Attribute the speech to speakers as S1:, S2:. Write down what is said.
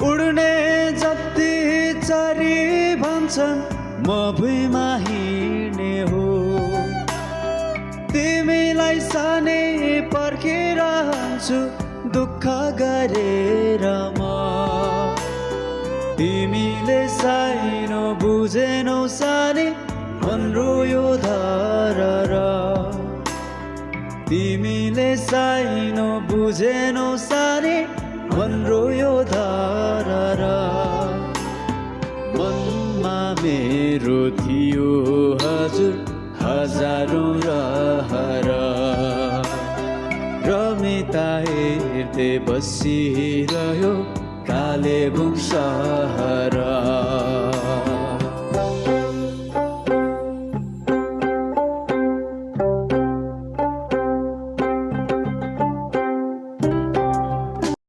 S1: उड्ने जति चरी भन्छन् म भुइँमा हिँड्ने हो तिमीलाई सानै पर्खिरहन्छु दुःख गरेर म तिमीले साइनो बुझेनौ सानी मन रोयो धरर तिमीले साइनो बुझेनौ सानी मन रोयो धरर मनमा मेरो थियो हजुर हजारौं रहर रमिता हेर्दै बसिरह्यो कालेबुङ सहर